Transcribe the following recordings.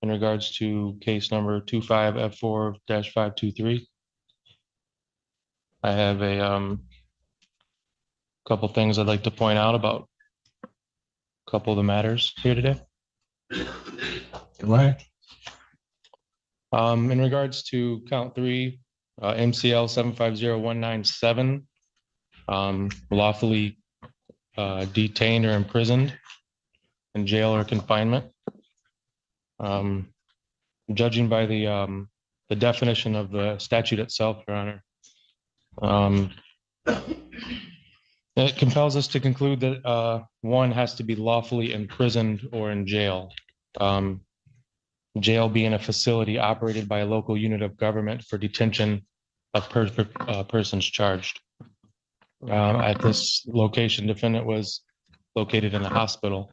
in regards to case number 25F4-523. I have a couple things I'd like to point out about a couple of the matters here today. Go ahead. In regards to count 3, MCL 750197, lawfully detained or imprisoned in jail or confinement. Judging by the definition of the statute itself, Your Honor, it compels us to conclude that one has to be lawfully imprisoned or in jail. Jail being a facility operated by a local unit of government for detention of persons charged. At this location, defendant was located in a hospital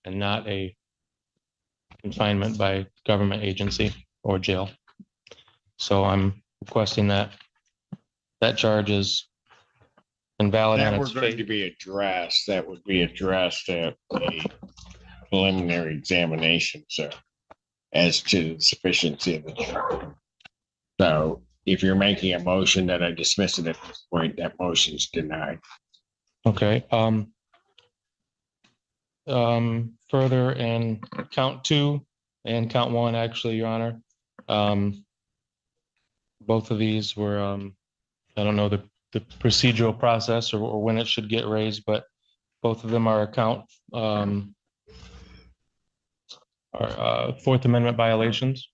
and not a confinement by government agency or jail. So I'm requesting that that charge is invalid on That its were going face. to be addressed, that would be addressed at the preliminary examination, sir, as to the sufficiency of the charge. So if you're making a motion that I dismiss it at this point, that motion's denied. Okay. Further in count 2 and count 1, actually, Your Honor, both of these were, I don't know the procedural process or when it should get raised, but both of them are Fourth Amendment violations.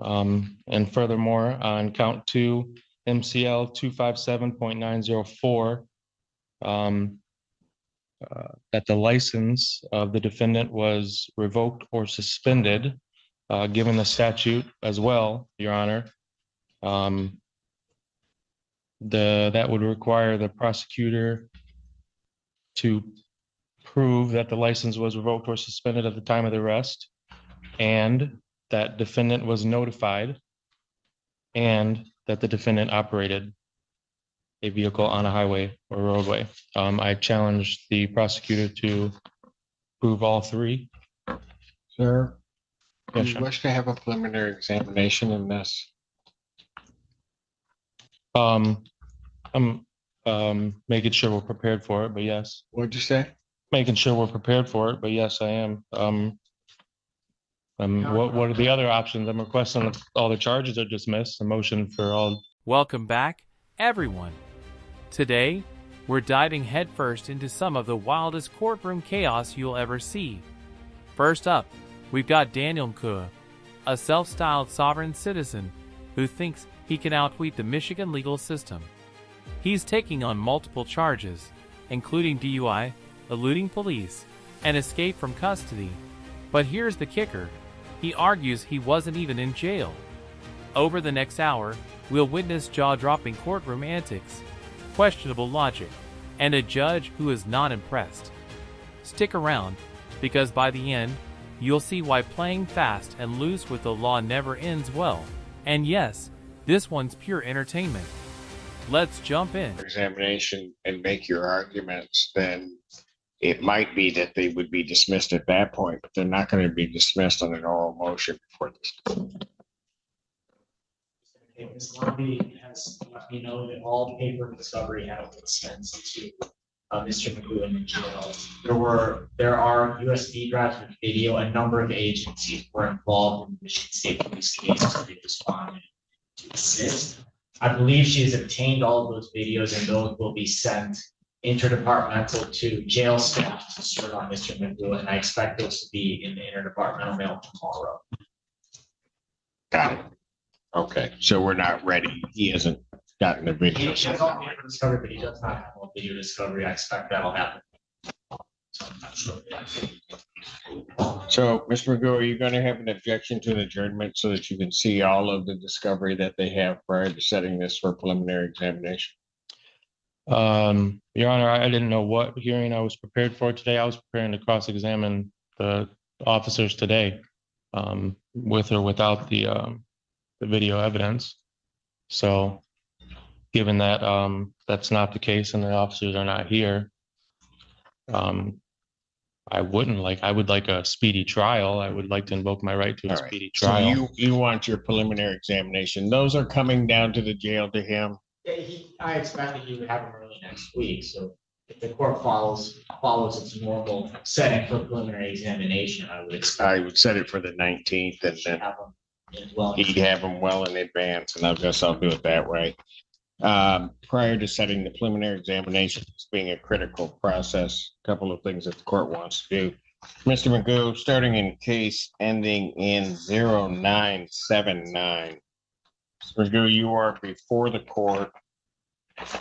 And furthermore, on count 2, MCL 257.904, that the license of the defendant was revoked or suspended, given the statute as well, Your Honor. That would require the prosecutor to prove that the license was revoked or suspended at the time of the arrest, and that defendant was notified, and that the defendant operated a vehicle on a highway or roadway. I challenged the prosecutor to prove all 3. Sir, do Yes, you sir. wish to have a preliminary examination in this? I'm making sure we're prepared for it, but yes. What'd you say? Making sure we're prepared for it, but yes, I am. What are the other options? I'm requesting all the charges are dismissed, a motion for all. Welcome back, everyone. Today, we're diving headfirst into some of the wildest courtroom chaos you'll ever see. First up, we've got Daniel Nkua, a self-styled sovereign citizen who thinks he can outtweet the Michigan legal system. He's taking on multiple charges, including DUI, eluding police, and escape from custody. But here's the kicker. He argues he wasn't even in jail. Over the next hour, we'll witness jaw-dropping courtroom antics, questionable logic, and a judge who is not impressed. Stick around, because by the end, you'll see why playing fast and loose with the law never ends well. And yes, this one's pure entertainment. Let's jump in. Examination and make your arguments, then it might be that they would be dismissed at that point, but they're not going to be dismissed on an oral motion before this. Ms. Lobby has let me know that all paper discovery has been sent to Mr. McLuhan in jail. There are USB drives with video. A number of agencies were involved in the Michigan State Police case, so they responded to assist. I believe she has obtained all of those videos, and those will be sent interdepartmental to jail staff to serve on Mr. McLuhan. I expect those to be in the interdepartmental mail tomorrow. Got it. Okay, so we're not ready. He hasn't gotten the video. He has all paper discovery, but he does not have all video discovery. I expect that'll happen. So I'm not sure. So, Mr. McGill, are you going to have an objection to an adjournment so that you can see all of the discovery that they have prior to setting this for preliminary examination? Your Honor, I didn't know what hearing I was prepared for today. I was preparing to cross-examine the officers today, with or without the video evidence. So given that that's not the case and the officers are not here, I would like a speedy trial. I would like to invoke my right to a All right. speedy So trial. you want your preliminary examination. Those are coming down to the jail to him. I expected he would have them early next week, so if the court follows its normal setting for preliminary examination, I would expect. I would set it for the 19th and to then have them as well. he'd have them well in advance, and I guess I'll do it that way. Prior to setting the preliminary examination, it's being a critical process, a couple of things that the court wants to do. Mr. Magoo, starting in case ending in 0979. Mr. Magoo, you are before the court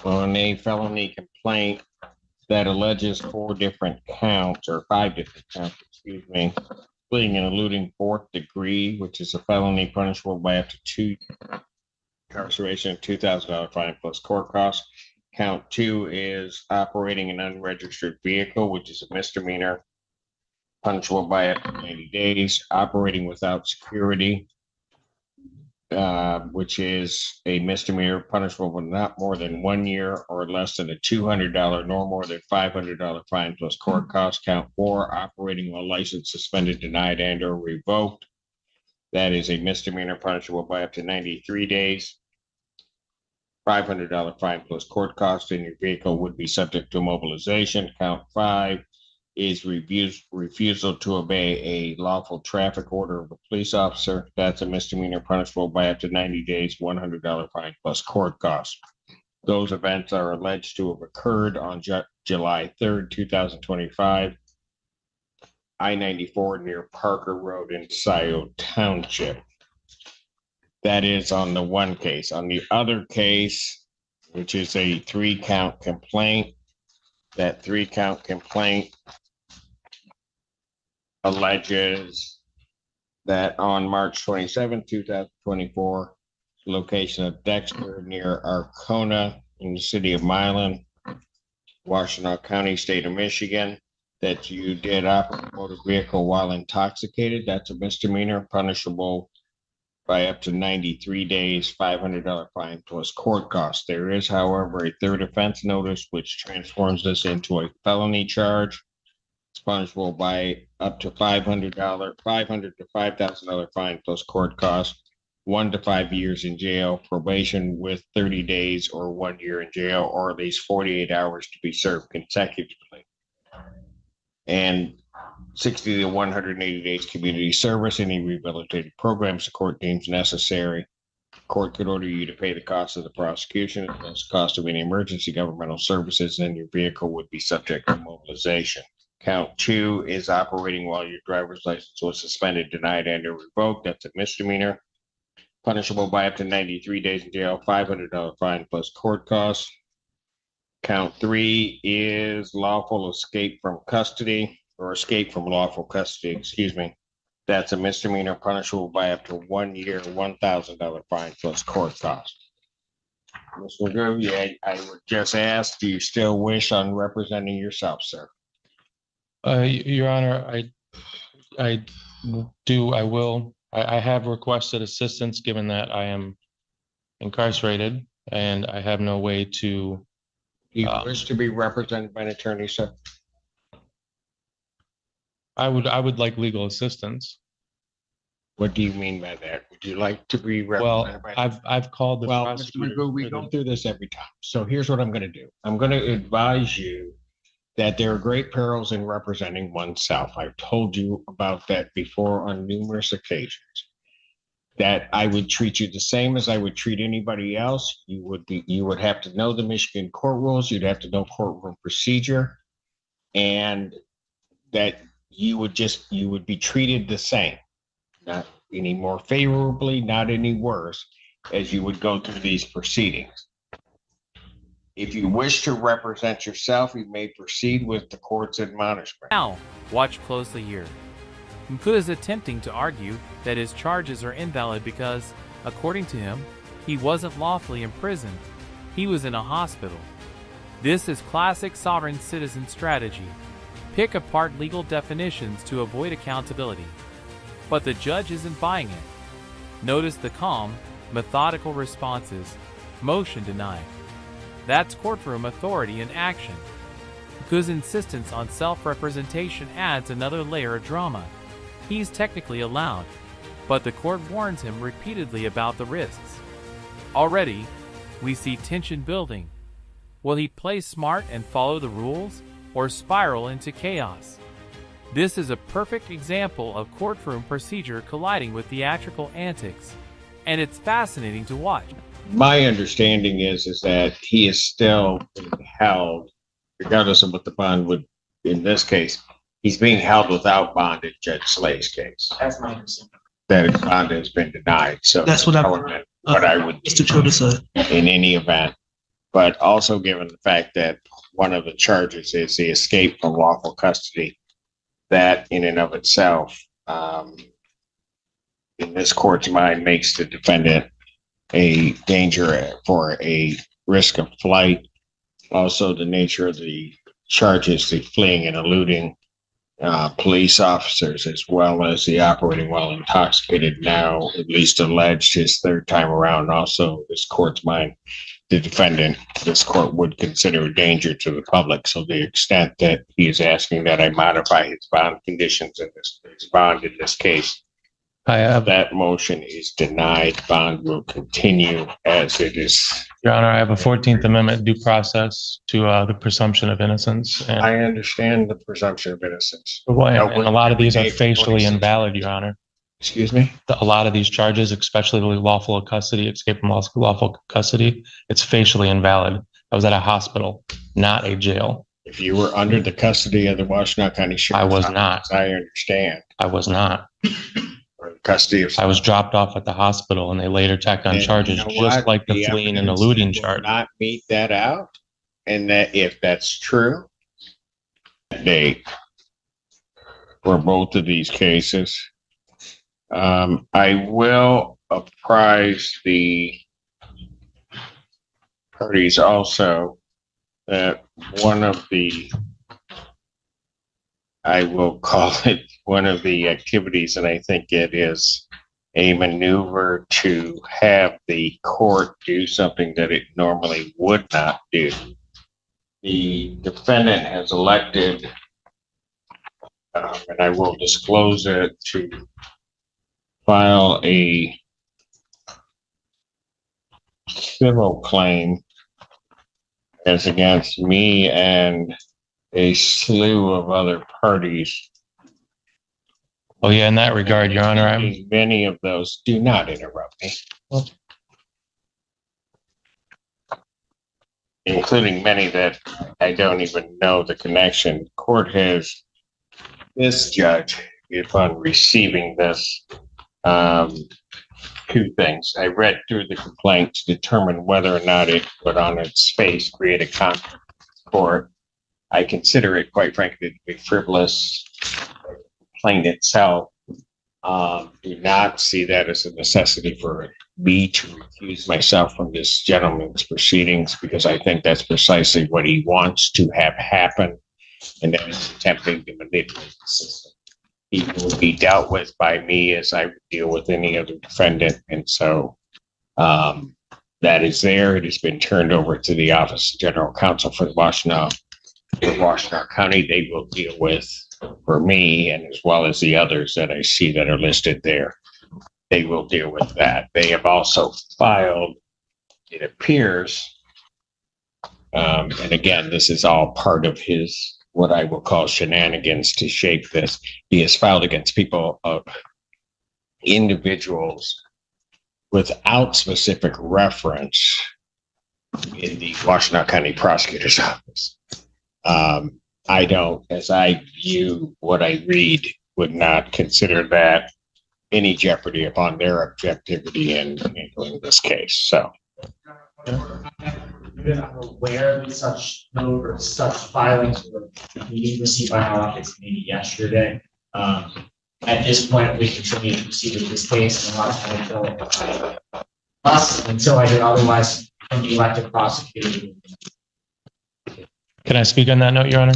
on a felony complaint that alleges 4 different counts, or 5 different counts, excuse me, including and eluding 4th degree, which is a felony punishable by up to 2 incarceration, $2,000 fine plus court costs. Count 2 is operating an unregistered vehicle, which is a misdemeanor, punishable by up to 90 days. Operating without security, which is a misdemeanor, punishable with not more than 1 year or less than a $200 nor more than $500 fine plus court costs. Count 4, operating while license suspended, denied, and or revoked. That is a misdemeanor, punishable by up to 93 days. $500 fine plus court cost, and your vehicle would be subject to mobilization. Count 5 is refusal to obey a lawful traffic order of a police officer. That's a misdemeanor, punishable by up to 90 days, $100 fine plus court cost. Those events are alleged to have occurred on July 3rd, 2025, I-94 near Parker Road in Scioto Township. That is on the one case. On the other case, which is a 3-count complaint, that 3-count complaint alleges that on March 27, 2024, location of Dexter near Arcona in the city of Milan, Washtenaw County, state of Michigan, that you did operate a motor vehicle while intoxicated. That's a misdemeanor, punishable by up to 93 days, $500 fine plus court costs. There is, however, a 3rd offense notice, which transforms this into a felony charge. It's punishable by up to $500 to $5,000 fine plus court costs, 1 to 5 years in jail, probation with 30 days or 1 year in jail, or at least 48 hours to be served consecutively, and 60 to 180 days community service, any rehabilitative programs the court deems necessary. Court could order you to pay the cost of the prosecution, as well as the cost of any emergency governmental services, and your vehicle would be subject to mobilization. Count 2 is operating while your driver's license was suspended, denied, and or revoked. That's a misdemeanor, punishable by up to 93 days in jail, $500 fine plus court costs. Count 3 is lawful escape from custody, or escape from lawful custody, excuse me. That's a misdemeanor, punishable by up to 1 year, $1,000 fine plus court costs. Mr. Magoo, yeah, I would just ask, do you still wish on representing yourself, sir? Your Honor, I will. I have requested assistance, given that I am incarcerated and I have no way to. Do you wish to be represented by an attorney, sir? I would like legal assistance. What do you mean by that? Would you like to be Well, represented by? I've called the Well, Mr. prosecutor. Magoo, we go through this every time. So here's what I'm going to do. I'm going to advise you that there are great perils in representing oneself. I've told you about that before on numerous occasions. That I would treat you the same as I would treat anybody else. You would have to know the Michigan court rules. You'd have to know courtroom procedure, and that you would be treated the same, not any more favorably, not any worse, as you would go through these proceedings. If you wish to represent yourself, you may proceed with the court's admonishment. Now, watch closely here. Mkuu is attempting to argue that his charges are invalid because, according to him, he wasn't lawfully imprisoned. He was in a hospital. This is classic sovereign citizen strategy. Pick apart legal definitions to avoid accountability. But the judge isn't buying it. Notice the calm, methodical responses. Motion denied. That's courtroom authority in action. Ku's insistence on self-representation adds another layer of drama. He's technically allowed, but the court warns him repeatedly about the risks. Already, we see tension building. Will he play smart and follow the rules, or spiral into chaos? This is a perfect example of courtroom procedure colliding with theatrical antics, and it's fascinating to watch. My understanding is that he is still being held, regardless of what the bond would, in this case, he's being held without bond in Judge Slay's case. That's my understanding. That his bond has been denied, so. That's what I- What I would. Mr. Chota said. In any event, but also given the fact that one of the charges is the escape from lawful custody, that in and of itself, in this court's mind, makes the defendant a danger for a risk of flight. Also, the nature of the charges, the fleeing and eluding police officers, as well as the operating while intoxicated, now at least alleged his third time around. Also, this court's mind, the defendant, this court would consider a danger to the public. So the extent that he is asking that I modify his bond conditions in his bond in this case, that motion is denied. Bond will continue as it is. Your Honor, I have a 14th Amendment due process to the presumption of innocence. And, I understand the presumption of innocence. and a lot of these are facially invalid, Your Honor. Excuse me? A lot of these charges, especially the lawful custody, escape from lawful custody, it's facially invalid. I was at a hospital, not a jail. If you were under the custody of the Washtenaw County Sheriff's I was Office, not. I understand. I was not. Or the custody of. I was dropped off at the hospital and they later tacked on And charges you know just what? like the fleeing and evidence eluding will charge. Not meet that out. And that if that's true, they, for both of these cases, I will apprise the parties also that one of the, I will call it one of the activities, and I think it is a maneuver to have the court do something that it normally would not do. The defendant has elected, and I will disclose it, to file a civil claim as against me and a slew of other parties. Oh yeah, in that regard, Your Honor, Many of those, do not interrupt me. Including many that I don't even know the connection. Court has, this judge, upon receiving this, two things. I read through the complaint to determine whether or not it would on its face create a conflict with court. I consider it, quite frankly, to be frivolous. The complaint itself, do not see that as a necessity for me to recuse myself from this gentleman's proceedings, because I think that's precisely what he wants to have happen, and that is attempting to manipulate the system. He will be dealt with by me as I would deal with any other defendant, and so that is there. It has been turned over to the Office of General Counsel for the Washtenaw County. They will deal with, for me, and as well as the others that I see that are listed there, they will deal with that. They have also filed, it appears, and again, this is all part of his, what I will call shenanigans to shape this. He has filed against people of individuals without specific reference in the Washtenaw County Prosecutor's Office. I don't, as I view what I read, would not consider that any jeopardy upon their objectivity in handling this case. So. I'm aware of such filings were being received by our office maybe yesterday. At this point, we continue to proceed with this case, and until I hear otherwise from the elected prosecutor. can I speak on that note, Your Honor?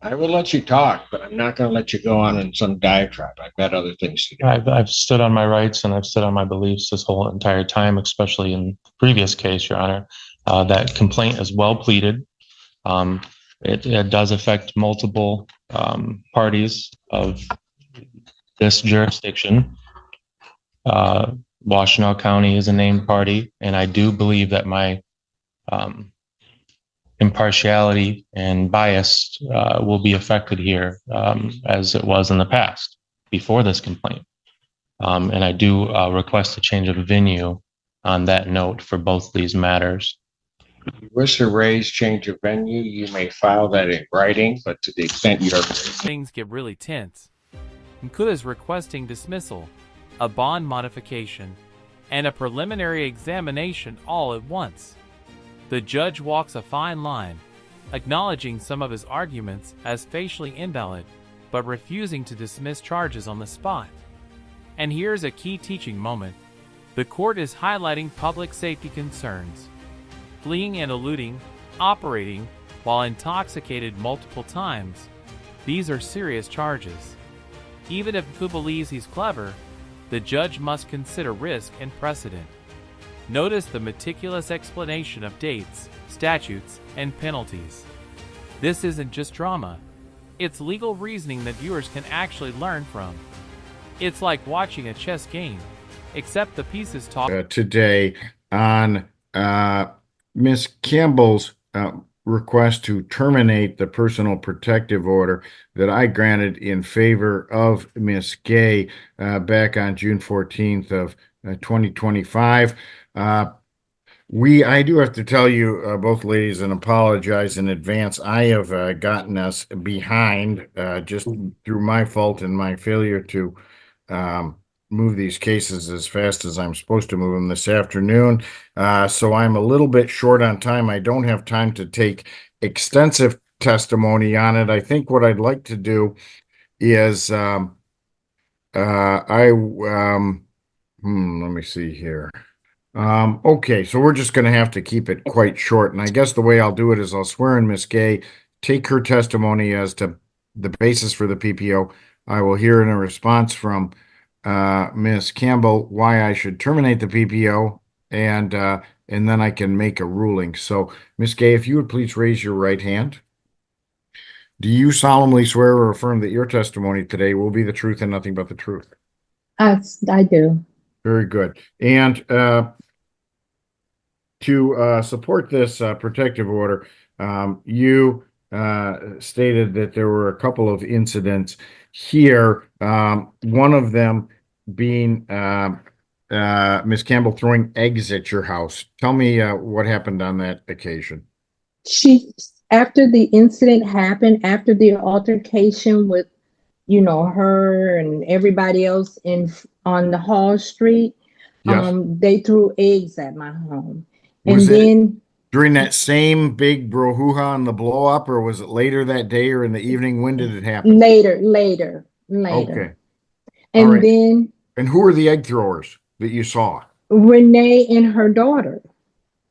I will let you talk, but I'm not going to let you go on in some diatribe. I've got other things to do. I've stood on my rights and I've stood on my beliefs this whole entire time, especially in the previous case, Your Honor. That complaint is well pleaded. It does affect multiple parties of this jurisdiction. Washtenaw County is a named party, and I do believe that my impartiality and bias will be affected here, as it was in the past before this complaint. And I do request a change of venue on that note for both these matters. If you wish to raise change of venue, you may file that in writing, but to the extent you are Things get really tense. Nkuda is requesting dismissal, a bond modification, and a preliminary examination all at once. The judge walks a fine line, acknowledging some of his arguments as facially invalid, but refusing to dismiss charges on the spot. And here's a key teaching moment. The court is highlighting public safety concerns. Fleeing and eluding, operating while intoxicated multiple times. These are serious charges. Even if Nkuda believes he's clever, the judge must consider risk and precedent. Notice the meticulous explanation of dates, statutes, and penalties. This isn't just drama. It's legal reasoning that viewers can actually learn from. It's like watching a chess game, except the pieces talk. Today on Miss Campbell's request to terminate the personal protective order that I granted in favor of Miss Gay back on June 14th of 2025. I do have to tell you, both ladies, and apologize in advance. I have gotten us behind just through my fault and my failure to move these cases as fast as I'm supposed to move them this afternoon. So I'm a little bit short on time. I don't have time to take extensive testimony on it. I think what I'd like to do is let me see here. Okay, so we're just going to have to keep it quite short. And I guess the way I'll do it is I'll swear in Miss Gay, take her testimony as to the basis for the PPO. I will hear in a response from Miss Campbell why I should terminate the PPO, and then I can make a ruling. So, Miss Gay, if you would please raise your right hand. Do you solemnly swear or affirm that your testimony today will be the truth and nothing but the truth? I do. Very good. And to support this protective order, you stated that there were a couple of incidents here, one of them being Miss Campbell throwing eggs at your house. Tell me what happened on that occasion. After the incident happened, after the altercation with, her and everybody else on the Hall Street, Yes. they threw eggs at my home. Was and it then during that same big brouhaha and the blow up, or was it later that day or in the evening? When did it happen? later. Okay. And All right. then And who are the egg throwers that you saw? Renee and her daughter.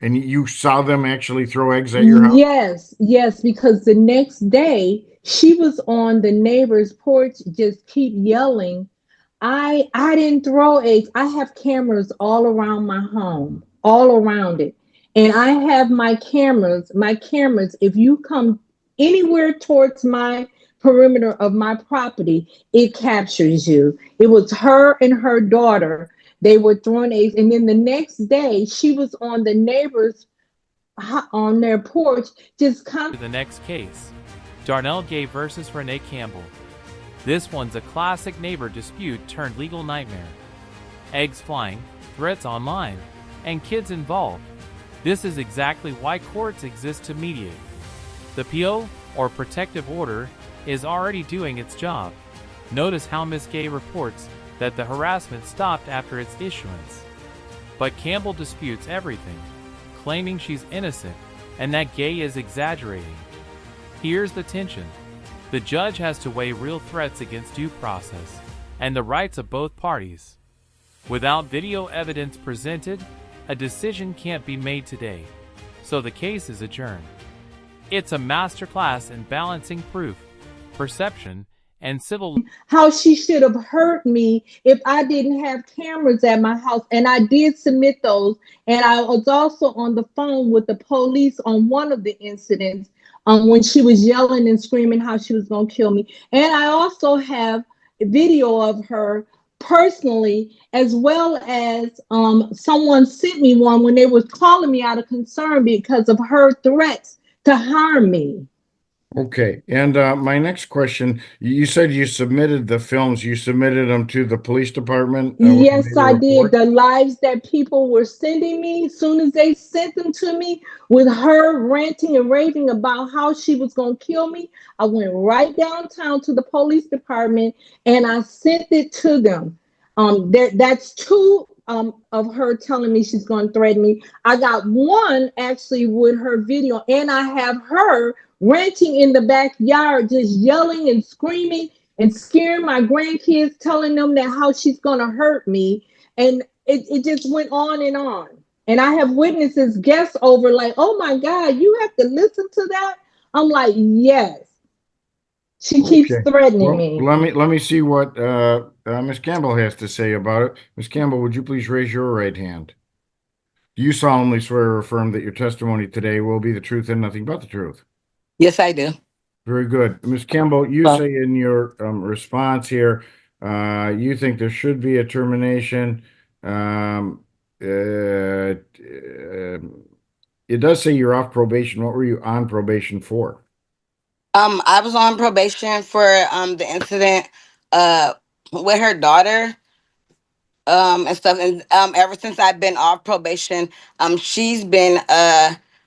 And you saw them actually throw eggs at your house? Yes, because the next day she was on the neighbor's porch, just keep yelling. I didn't throw eggs. I have cameras all around my home, all around it. And I have my cameras, if you come anywhere towards my perimeter of my property, it captures you. It was her and her daughter. They were throwing eggs. And then the next day, she was on the neighbors on their porch, just come. The next case, Darnell Gay versus Renee Campbell. This one's a classic neighbor dispute turned legal nightmare. Eggs flying, threats online, and kids involved. This is exactly why courts exist to mediate. The PO, or protective order, is already doing its job. Notice how Ms. Gay reports that the harassment stopped after its issuance. But Campbell disputes everything, claiming she's innocent and that Gay is exaggerating. Here's the tension. The judge has to weigh real threats against due process and the rights of both parties. Without video evidence presented, a decision can't be made today, so the case is adjourned. It's a masterclass in balancing proof, perception, and civil. How she should have hurt me if I didn't have cameras at my house. And I did submit those. And I was also on the phone with the police on one of the incidents when she was yelling and screaming how she was going to kill me. And I also have a video of her personally, as well as someone sent me one when they were calling me out of concern because of her threats to harm me. Okay, and my next question, you said you submitted the films, you submitted them to the police department when you Yes, made a I did. report? The lives that people were sending me, as soon as they sent them to me, with her ranting and raving about how she was going to kill me, I went right downtown to the police department and I sent it to them. That's two of her telling me she's going to threaten me. I got one actually with her video, and I have her ranting in the backyard, just yelling and screaming and scaring my grandkids, telling them that how she's gonna hurt me. And it just went on and on. And I have witnesses guess over like, oh my God, you have to listen to that. I'm like, yes. She keeps Okay. threatening Well, me. let me see what Ms. Campbell has to say about it. Ms. Campbell, would you please raise your right hand? Do you solemnly swear or affirm that your testimony today will be the truth and nothing but the truth? Yes, I do. Very good. Ms. Campbell, you Well, say in your response here, you think there should be a termination. Um, it does say you're off probation. What were you on probation for? I was on probation for the incident uh with her daughter and stuff, and ever since I've been off probation, she's been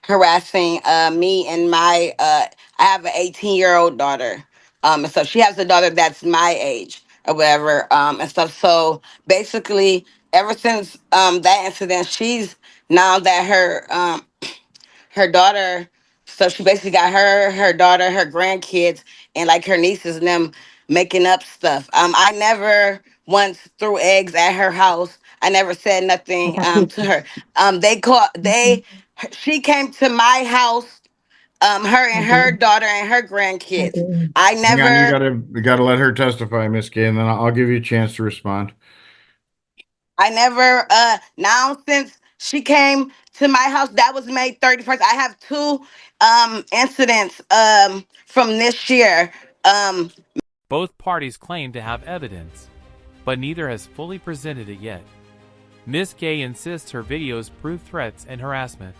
harassing me and my I have an 18-year-old daughter, and so she has a daughter that's my age or whatever, and stuff. So basically, ever since that incident, she's now that her daughter, so she basically got her daughter, her grandkids, and like her nieces and them making up stuff. I never once threw eggs at her house. I never said I nothing got to pictures. her. They called Mhm. she came to my house, her I and her did. daughter and her I grandkids. did. I Hang on, never you gotta let her testify, Miss Gay, and then I'll give you a chance to respond. I never now since she came to my house, that was May 31st. I have two incidents from this year. Um Both parties claim to have evidence, but neither has fully presented it yet. Miss Gay insists her videos prove threats and harassment,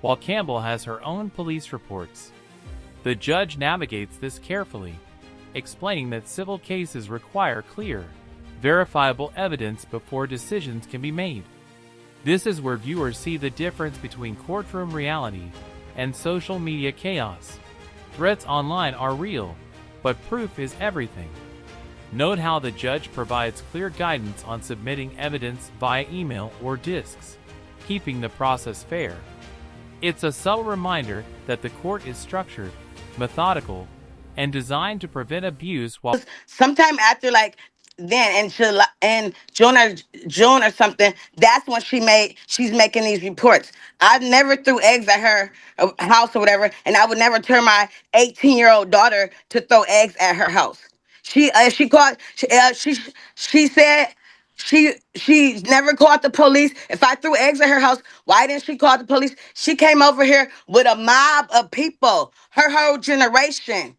while Campbell has her own police reports. The judge navigates this carefully, explaining that civil cases require clear, verifiable evidence before decisions can be made. This is where viewers see the difference between courtroom reality and social media chaos. Threats online are real, but proof is everything. Note how the judge provides clear guidance on submitting evidence via email or discs, keeping the process fair. It's a subtle reminder that the court is structured, methodical, and designed to prevent abuse while sometime after like then in July in June or something, that's when she's making these reports. I never threw eggs at her house or whatever, and I would never turn my 18-year-old daughter to throw eggs at her house. She called she said she never called the police. If I threw eggs at her house, why didn't she call the police? She came over here with a mob of people, her whole generation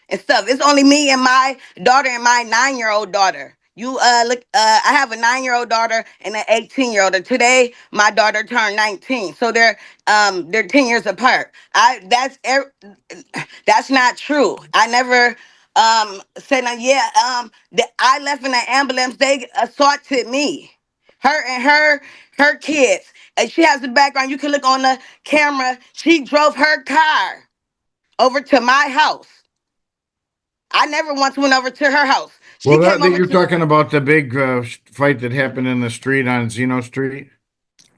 and stuff. It's only me and my daughter and my 9-year-old daughter. You look I have a 9-year-old daughter and an 18-year-old. Today my daughter turned 19. So they're 10 years apart. That's not true. I never said I left in the ambulance. They assaulted me. Her and her kids. And she has the background. You can look on the camera. She drove her car over to my house. I never once went over to her house. She Well, came that over you're to. talking about the big fight that happened in the street on Zeno Street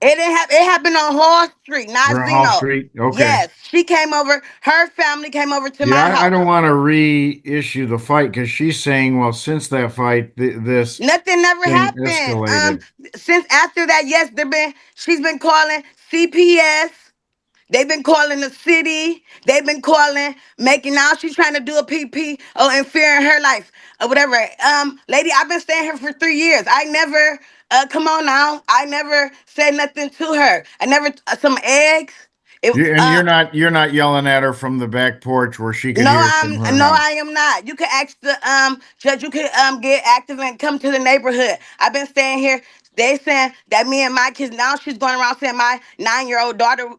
It didn't happen. It happened on Hall Street, not or on Hall Zeno. Street. Okay. Yes, she came over. Her family came over to Yeah, my I house. don't want to reissue the fight because she's saying, well, since that fight, this Nothing never thing happened. escalated. Since after that, yes, she's been calling CPS. They've been calling the city. They've been calling, making now she's trying to do a PP or interfere in her life or whatever. Lady, I've been staying here for 3 years. I never come on now. I never said nothing to her. I never some eggs. It, And you're not yelling at her from the back porch where she could no, hear it from her no, house. I am not. You can ask the judge. You can get active and come to the neighborhood. I've been staying here. They saying that me and my kids, now she's going around saying my 9-year-old daughter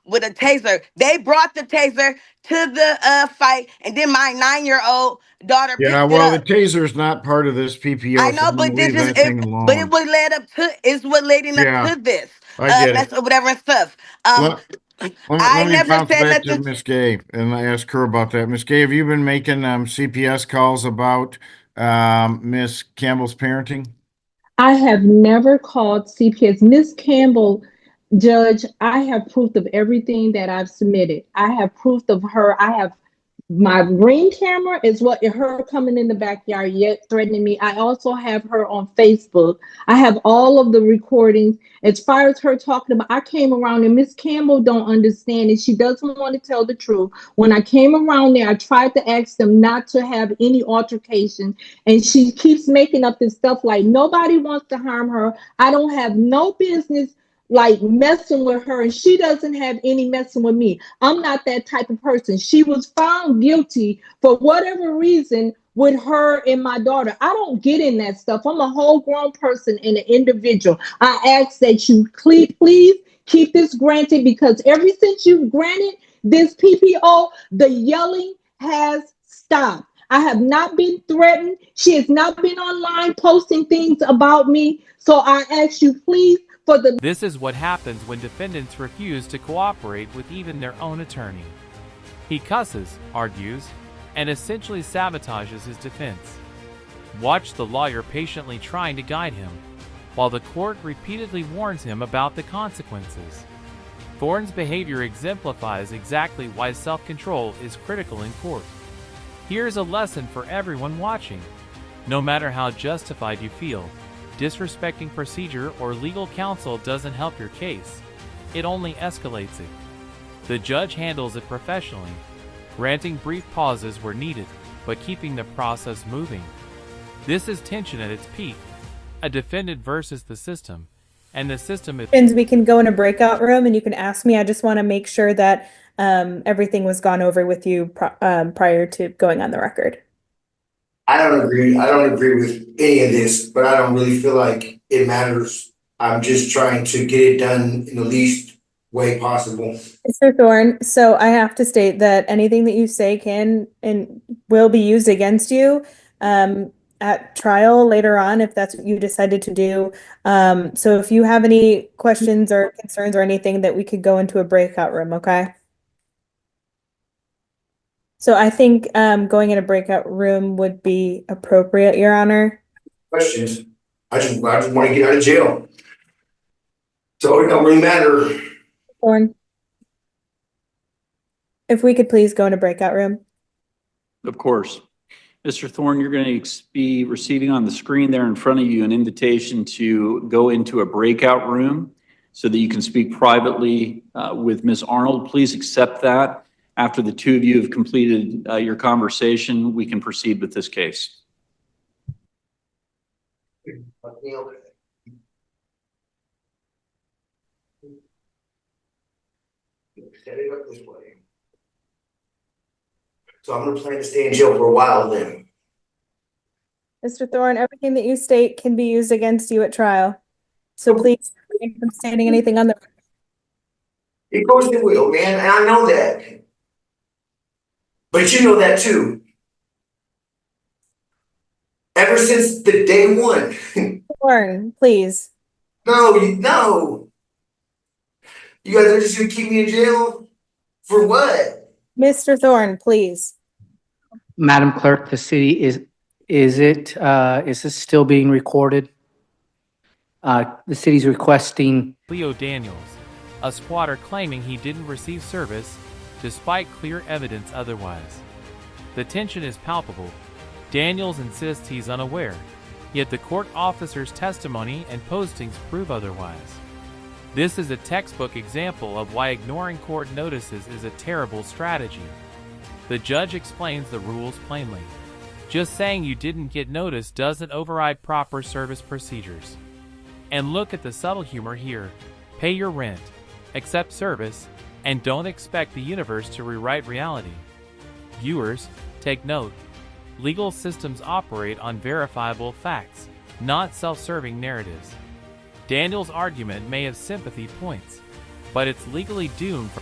with a taser. They brought the taser to the fight, and then my 9-year-old daughter Yeah, picked it well, the up. taser's not part of this I PPO, so know, I'm gonna but this leave is that it. thing But it alone. was led up to. It's what leading up Yeah, to this I get mess it. or whatever and stuff. Um, Let I me never bounce said back to nothing. Miss Gay and I ask her about that. Miss Gay, have you been making CPS calls about Miss Campbell's parenting? I have never called CPS. Miss Campbell, Judge, I have proof of everything that I've submitted. I have proof of her. I have my ring camera is what her coming in the backyard yet threatening me. I also have her on Facebook. I have all of the recordings as far as her talking about. I came around and Miss Campbell don't understand it. She doesn't want to tell the truth. When I came around there, I tried to ask them not to have any altercation, and she keeps making up this stuff like nobody wants to harm her. I don't have no business like messing with her, and she doesn't have any messing with me. I'm not that type of person. She was found guilty for whatever reason with her and my daughter. I don't get in that stuff. I'm a whole grown person and an individual. I ask that you please keep this granted, because ever since you've granted this PPO, the yelling has stopped. I have not been threatened. She has not been online posting things about me. So I ask you, please, for the This is what happens when defendants refuse to cooperate with even their own attorney. He cusses, argues, and essentially sabotages his defense. Watch the lawyer patiently trying to guide him, while the court repeatedly warns him about the consequences. Thorne's behavior exemplifies exactly why self-control is critical in court. Here's a lesson for everyone watching. No matter how justified you feel, disrespecting procedure or legal counsel doesn't help your case. It only escalates it. The judge handles it professionally, granting brief pauses where needed, but keeping the process moving. This is tension at its peak, a defendant versus the system, and the system is... We can go in a breakout room and you can ask me. I just want to make sure that everything was gone over with you prior to going on the record. I don't agree. I don't agree with any of this, but I don't really feel like it matters. I'm just trying to get it done in the least way possible. Mr. Thorne, so I have to state that anything that you say can and will be used against you at trial later on if that's what you decided to do. So if you have any questions or concerns or anything, that we could go into a breakout room, okay? So I think going in a breakout room would be appropriate, Your Honor. Questions? I just want to get out of jail. So it don't really matter. Thorne, if we could please go in a breakout room. Of course. Mr. Thorne, you're going to be receiving on the screen there in front of you an invitation to go into a breakout room so that you can speak privately with Ms. Arnold. Please accept that. After the two of you have completed your conversation, we can proceed with this case. Set it up this way. So I'm going to plan to stay in jail for a while then. Mr. Thorne, everything that you state can be used against you at trial. So please refrain from stating anything on the record. It goes to will, man, and I know that. But you know that too. Ever since the day one. Thorne, please. No. You guys are just gonna keep me in jail? For what? Mr. Thorne, please. Madam Clerk, the city is this still being recorded? The city's requesting Leo Daniels, a squatter claiming he didn't receive service despite clear evidence otherwise. The tension is palpable. Daniels insists he's unaware, yet the court officer's testimony and postings prove otherwise. This is a textbook example of why ignoring court notices is a terrible strategy. The judge explains the rules plainly. Just saying you didn't get notice doesn't override proper service procedures. And look at the subtle humor here. Pay your rent, accept service, And don't expect the universe to rewrite reality. Viewers, take note. Legal systems operate on verifiable facts, not self-serving narratives. Daniel's argument may have sympathy points, but it's legally doomed for